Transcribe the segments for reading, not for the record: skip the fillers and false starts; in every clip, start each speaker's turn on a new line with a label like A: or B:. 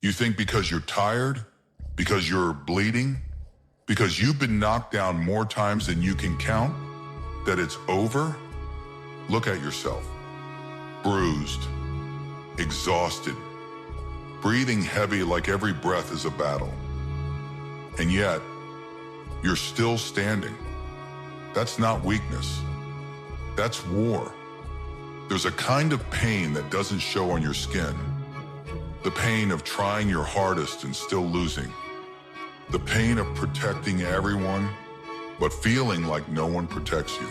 A: You think because you're tired, because you're bleeding, because you've been knocked down more times than you can count, that it's over? Look at yourself. Bruised, exhausted, breathing heavy like every breath is a battle. And yet, you're still standing. That's not weakness. That's war. There's a kind of pain that doesn't show on your skin. The pain of trying your hardest and still losing. The pain of protecting everyone, but feeling like no one protects you.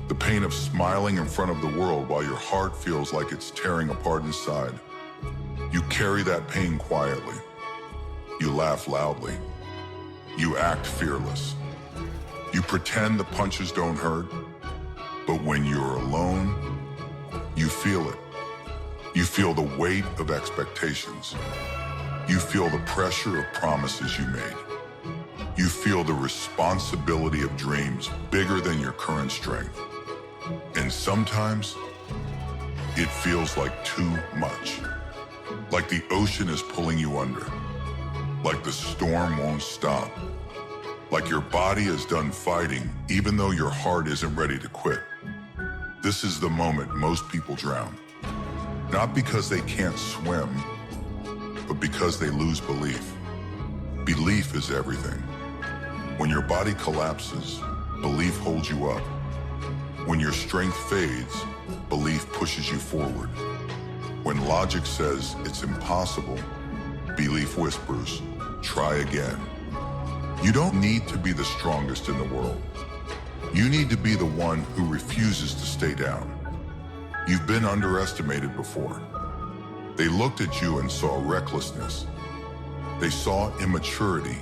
A: The pain of smiling in front of the world while your heart feels like it's tearing apart inside. You carry that pain quietly. You laugh loudly. You act fearless. You pretend the punches don't hurt, but when you're alone, you feel it. You feel the weight of expectations. You feel the pressure of promises you made. You feel the responsibility of dreams bigger than your current strength. And sometimes, it feels like too much. Like the ocean is pulling you under. Like the storm won't stop. Like your body is done fighting, even though your heart isn't ready to quit. This is the moment most people drown. Not because they can't swim, but because they lose belief. Belief is everything. When your body collapses, belief holds you up. When your strength fades, belief pushes you forward. When logic says it's impossible, belief whispers, try again. You don't need to be the strongest in the world. You need to be the one who refuses to stay down. You've been underestimated before. They looked at you and saw recklessness. They saw immaturity.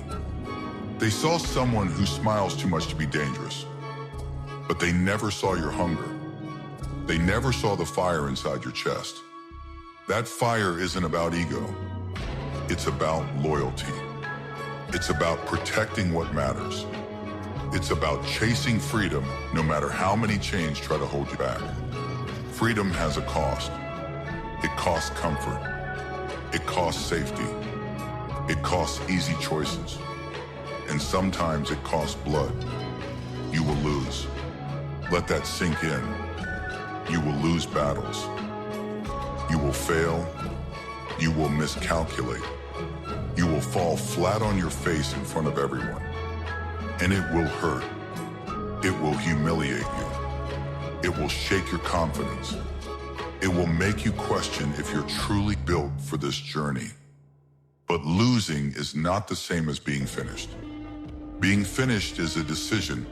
A: They saw someone who smiles too much to be dangerous. But they never saw your hunger. They never saw the fire inside your chest. That fire isn't about ego. It's about loyalty. It's about protecting what matters. It's about chasing freedom no matter how many chains try to hold you back. Freedom has a cost. It costs comfort. It costs safety. It costs easy choices. And sometimes it costs blood. You will lose. Let that sink in. You will lose battles. You will fail. You will miscalculate. You will fall flat on your face in front of everyone. And it will hurt. It will humiliate you. It will shake your confidence. It will make you question if you're truly built for this journey. But losing is not the same as being finished. Being finished is a decision,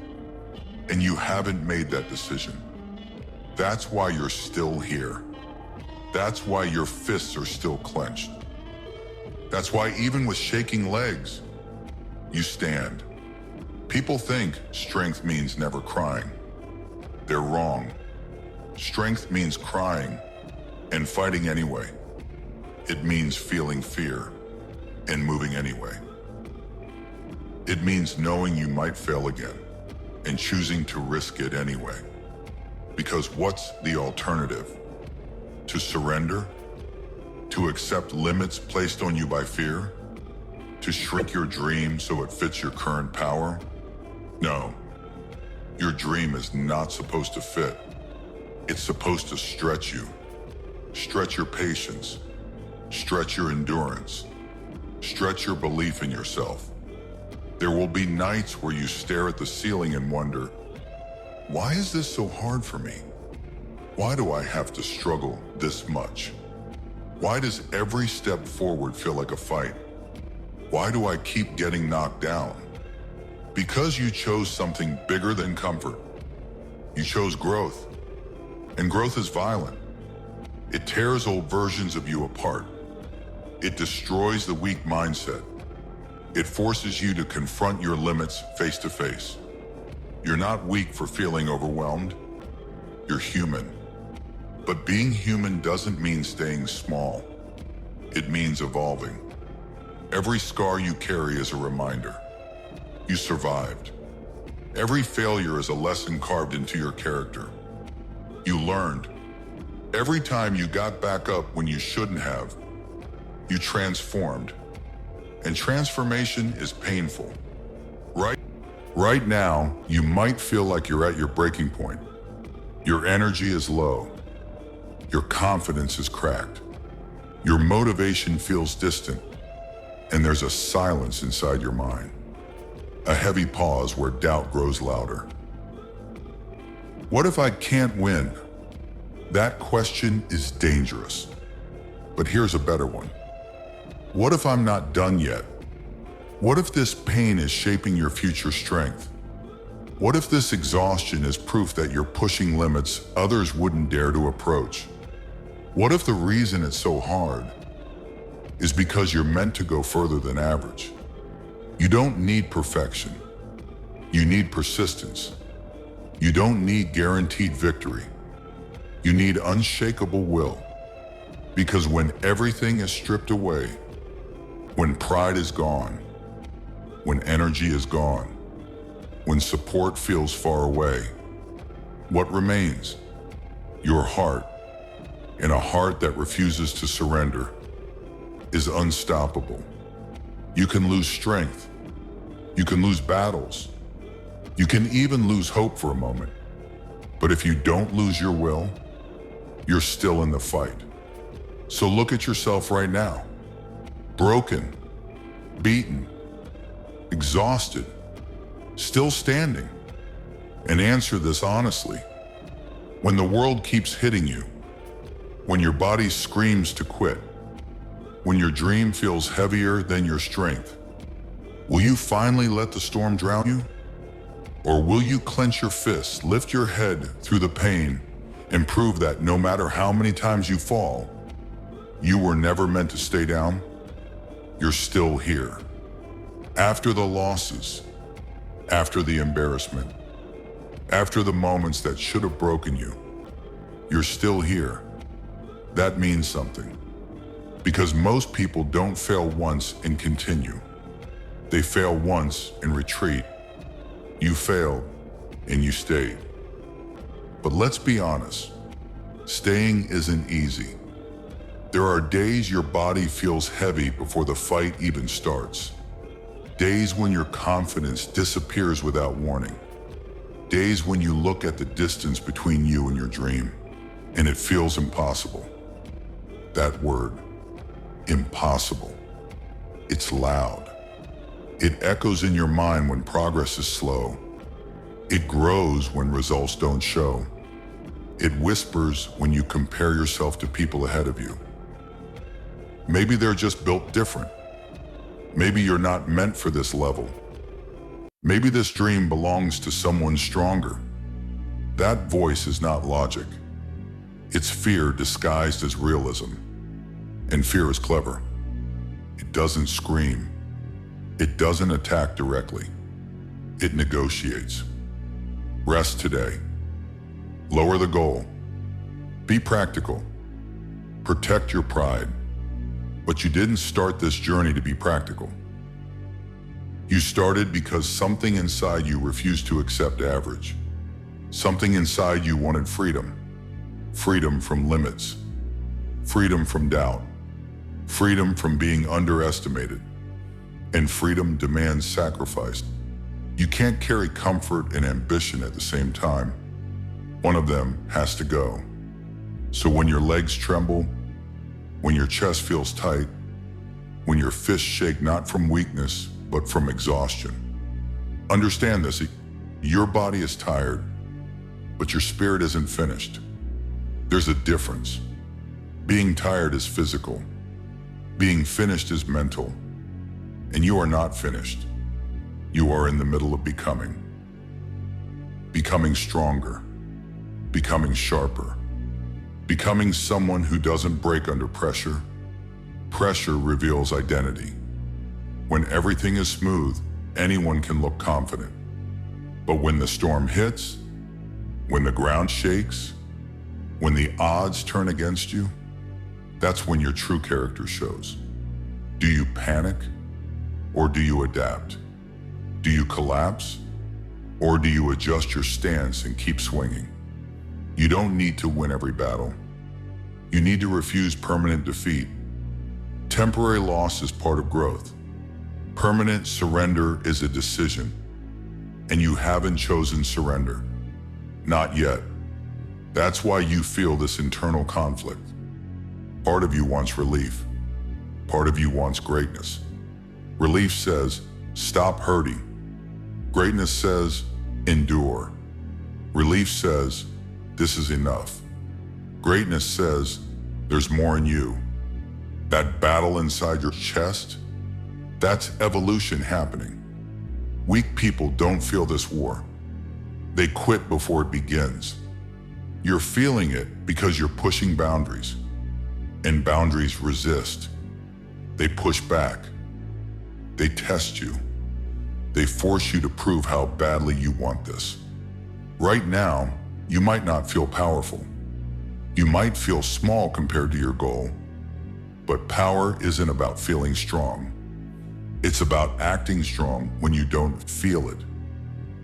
A: and you haven't made that decision. That's why you're still here. That's why your fists are still clenched. That's why even with shaking legs, you stand. People think strength means never crying. They're wrong. Strength means crying and fighting anyway. It means feeling fear and moving anyway. It means knowing you might fail again and choosing to risk it anyway. Because what's the alternative? To surrender? To accept limits placed on you by fear? To shrink your dream so it fits your current power? No. Your dream is not supposed to fit. It's supposed to stretch you. Stretch your patience. Stretch your endurance. Stretch your belief in yourself. There will be nights where you stare at the ceiling and wonder, why is this so hard for me? Why do I have to struggle this much? Why does every step forward feel like a fight? Why do I keep getting knocked down? Because you chose something bigger than comfort. You chose growth. And growth is violent. It tears old versions of you apart. It destroys the weak mindset. It forces you to confront your limits face to face. You're not weak for feeling overwhelmed. You're human. But being human doesn't mean staying small. It means evolving. Every scar you carry is a reminder. You survived. Every failure is a lesson carved into your character. You learned. Every time you got back up when you shouldn't have, You transformed. And transformation is painful. Right now, you might feel like you're at your breaking point. Your energy is low. Your confidence is cracked. Your motivation feels distant. And there's a silence inside your mind. A heavy pause where doubt grows louder. What if I can't win? That question is dangerous. But here's a better one. What if I'm not done yet? What if this pain is shaping your future strength? What if this exhaustion is proof that you're pushing limits others wouldn't dare to approach? What if the reason it's so hard is because you're meant to go further than average? You don't need perfection. You need persistence. You don't need guaranteed victory. You need unshakable will. Because when everything is stripped away, when pride is gone, when energy is gone, when support feels far away, what remains? Your heart. And a heart that refuses to surrender is unstoppable. You can lose strength. You can lose battles. You can even lose hope for a moment. But if you don't lose your will, you're still in the fight. So look at yourself right now. Broken, beaten, exhausted, still standing. And answer this honestly. When the world keeps hitting you, when your body screams to quit, when your dream feels heavier than your strength, will you finally let the storm drown you? Or will you clench your fists, lift your head through the pain, and prove that no matter how many times you fall, you were never meant to stay down? You're still here. After the losses, after the embarrassment, after the moments that should have broken you, you're still here. That means something. Because most people don't fail once and continue. They fail once and retreat. You failed and you stayed. But let's be honest, staying isn't easy. There are days your body feels heavy before the fight even starts. Days when your confidence disappears without warning. Days when you look at the distance between you and your dream, and it feels impossible. That word, impossible. It's loud. It echoes in your mind when progress is slow. It grows when results don't show. It whispers when you compare yourself to people ahead of you. Maybe they're just built different. Maybe you're not meant for this level. Maybe this dream belongs to someone stronger. That voice is not logic. It's fear disguised as realism. And fear is clever. It doesn't scream. It doesn't attack directly. It negotiates. Rest today. Lower the goal. Be practical. Protect your pride. But you didn't start this journey to be practical. You started because something inside you refused to accept average. Something inside you wanted freedom. Freedom from limits. Freedom from doubt. Freedom from being underestimated. And freedom demands sacrifice. You can't carry comfort and ambition at the same time. One of them has to go. So when your legs tremble, when your chest feels tight, when your fists shake not from weakness, but from exhaustion, understand this. Your body is tired, but your spirit isn't finished. There's a difference. Being tired is physical. Being finished is mental. And you are not finished. You are in the middle of becoming. Becoming stronger. Becoming sharper. Becoming someone who doesn't break under pressure. Pressure reveals identity. When everything is smooth, anyone can look confident. But when the storm hits, when the ground shakes, when the odds turn against you, that's when your true character shows. Do you panic or do you adapt? Do you collapse or do you adjust your stance and keep swinging? You don't need to win every battle. You need to refuse permanent defeat. Temporary loss is part of growth. Permanent surrender is a decision, and you haven't chosen surrender. Not yet. That's why you feel this internal conflict. Part of you wants relief. Part of you wants greatness. Relief says, stop hurting. Greatness says, endure. Relief says, this is enough. Greatness says, there's more in you. That battle inside your chest, that's evolution happening. Weak people don't feel this war. They quit before it begins. You're feeling it because you're pushing boundaries. And boundaries resist. They push back. They test you. They force you to prove how badly you want this. Right now, you might not feel powerful. You might feel small compared to your goal. But power isn't about feeling strong. It's about acting strong when you don't feel it.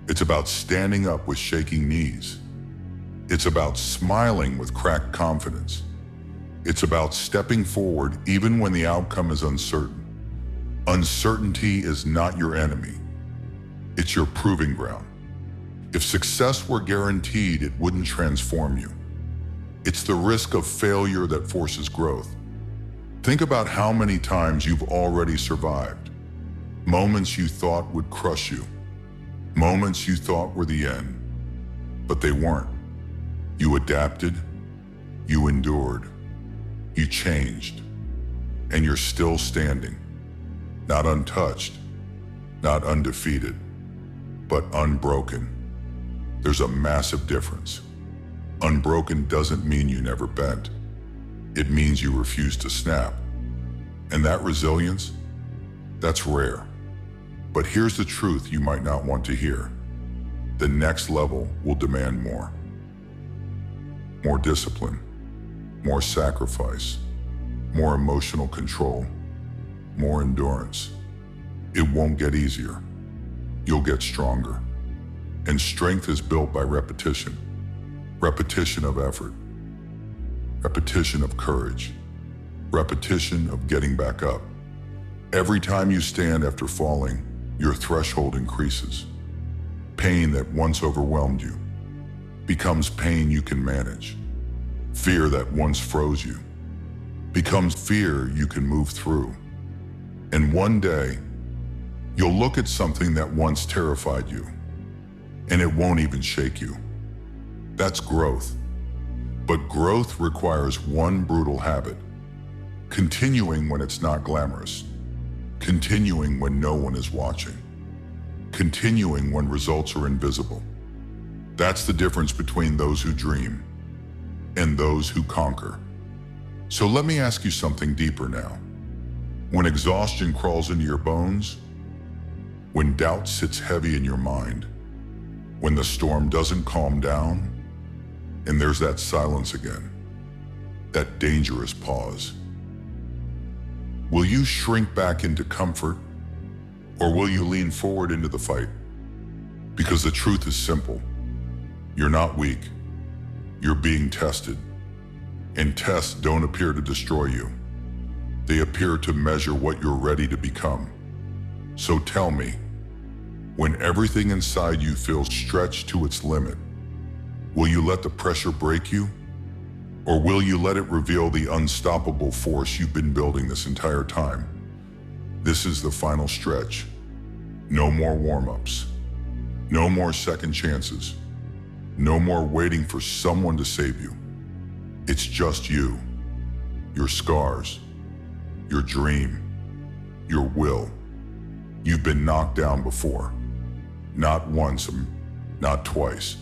A: It's about standing up with shaking knees. It's about smiling with cracked confidence. It's about stepping forward even when the outcome is uncertain. Uncertainty is not your enemy. It's your proving ground. If success were guaranteed, it wouldn't transform you. It's the risk of failure that forces growth. Think about how many times you've already survived. Moments you thought would crush you. Moments you thought were the end. But they weren't. You adapted. You endured. You changed. And you're still standing. Not untouched. Not undefeated. But unbroken. There's a massive difference. Unbroken doesn't mean you never bent. It means you refuse to snap. And that resilience, that's rare. But here's the truth you might not want to hear. The next level will demand more. More discipline, more sacrifice, more emotional control, more endurance. It won't get easier. You'll get stronger. And strength is built by repetition. Repetition of effort. Repetition of courage. Repetition of getting back up. Every time you stand after falling, your threshold increases. Pain that once overwhelmed you becomes pain you can manage. Fear that once froze you becomes fear you can move through. And one day, you'll look at something that once terrified you, and it won't even shake you. That's growth. But growth requires one brutal habit: continuing when it's not glamorous. Continuing when no one is watching. Continuing when results are invisible. That's the difference between those who dream and those who conquer. So let me ask you something deeper now. When exhaustion crawls into your bones, when doubt sits heavy in your mind, when the storm doesn't calm down, and there's that silence again, that dangerous pause, will you shrink back into comfort, or will you lean forward into the fight? Because the truth is simple. You're not weak. You're being tested. And tests don't appear to destroy you. They appear to measure what you're ready to become. So tell me, when everything inside you feels stretched to its limit, will you let the pressure break you? Or will you let it reveal the unstoppable force you've been building this entire time? This is the final stretch. No more warm-ups. No more second chances. No more waiting for someone to save you. It's just you, your scars, your dream, your will. You've been knocked down before. Not once, not twice,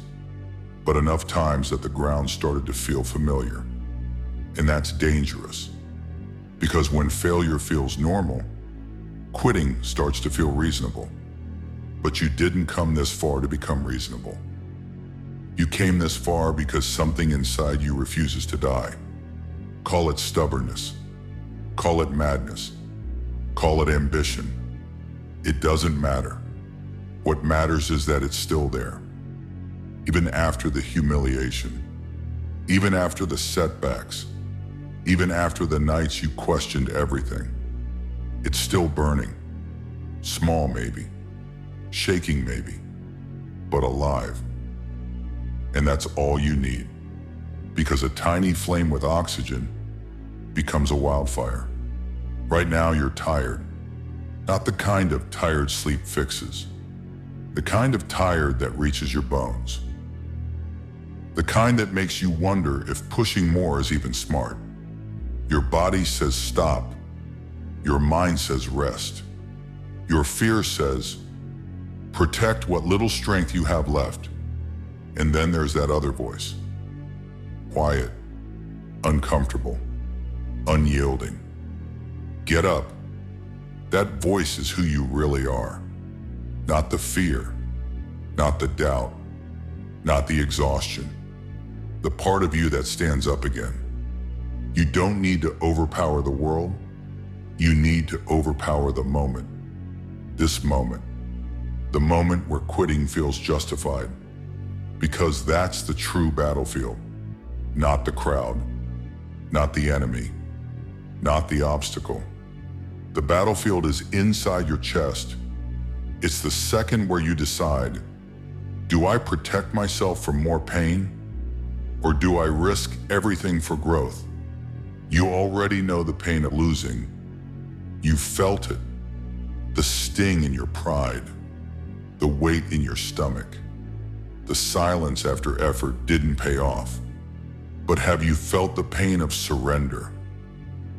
A: but enough times that the ground started to feel familiar. And that's dangerous, because when failure feels normal, quitting starts to feel reasonable. But you didn't come this far to become reasonable. You came this far because something inside you refuses to die. Call it stubbornness. Call it madness. Call it ambition. It doesn't matter. What matters is that it's still there. Even after the humiliation, even after the setbacks, Even after the nights you questioned everything. It's still burning. Small maybe. Shaking maybe. But alive. And that's all you need. Because a tiny flame with oxygen becomes a wildfire. Right now you're tired. Not the kind of tired sleep fixes. The kind of tired that reaches your bones. The kind that makes you wonder if pushing more is even smart. Your body says stop. Your mind says rest. Your fear says protect what little strength you have left. And then there's that other voice. Quiet, uncomfortable, unyielding. Get up. That voice is who you really are. Not the fear, not the doubt, not the exhaustion. The part of you that stands up again. You don't need to overpower the world. You need to overpower the moment. This moment. The moment where quitting feels justified. Because that's the true battlefield. Not the crowd. Not the enemy. Not the obstacle. The battlefield is inside your chest. It's the second where you decide, do I protect myself from more pain? Or do I risk everything for growth? You already know the pain of losing. You felt it. The sting in your pride. The weight in your stomach. The silence after effort didn't pay off. But have you felt the pain of surrender?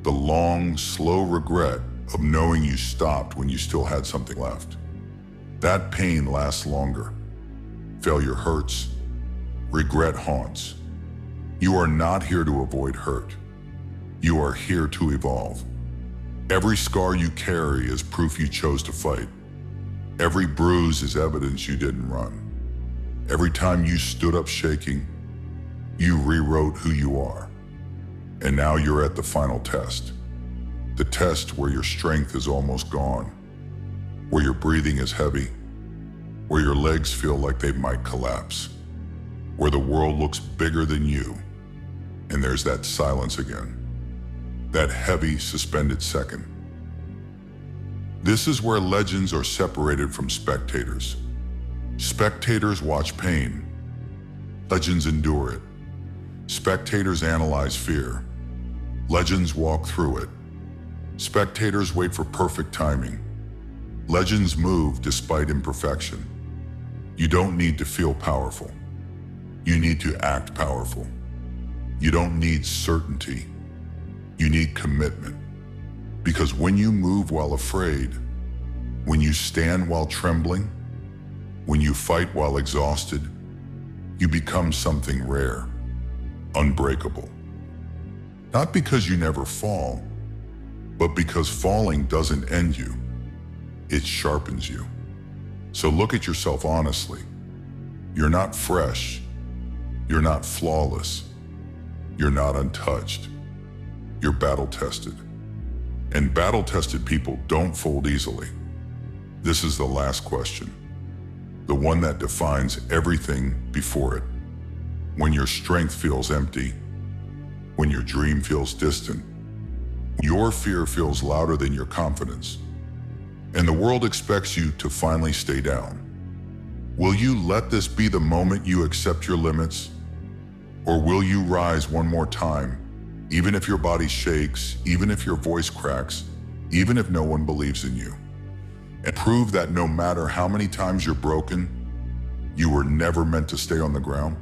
A: The long, slow regret of knowing you stopped when you still had something left. That pain lasts longer. Failure hurts. Regret haunts. You are not here to avoid hurt. You are here to evolve. Every scar you carry is proof you chose to fight. Every bruise is evidence you didn't run. Every time you stood up shaking, you rewrote who you are. And now you're at the final test. The test where your strength is almost gone. Where your breathing is heavy. Where your legs feel like they might collapse. Where the world looks bigger than you. And there's that silence again. That heavy, suspended second. This is where legends are separated from spectators. Spectators watch pain. Legends endure it. Spectators analyze fear. Legends walk through it. Spectators wait for perfect timing. Legends move despite imperfection. You don't need to feel powerful. You need to act powerful. You don't need certainty. You need commitment. Because when you move while afraid, when you stand while trembling, when you fight while exhausted, you become something rare, unbreakable. Not because you never fall, but because falling doesn't end you. It sharpens you. So look at yourself honestly. You're not fresh. You're not flawless. You're not untouched. You're battle-tested. And battle-tested people don't fold easily. This is the last question. The one that defines everything before it. When your strength feels empty, when your dream feels distant, your fear feels louder than your confidence, and the world expects you to finally stay down. Will you let this be the moment you accept your limits? Or will you rise one more time, even if your body shakes, even if your voice cracks, even if no one believes in you? And prove that no matter how many times you're broken, you were never meant to stay on the ground?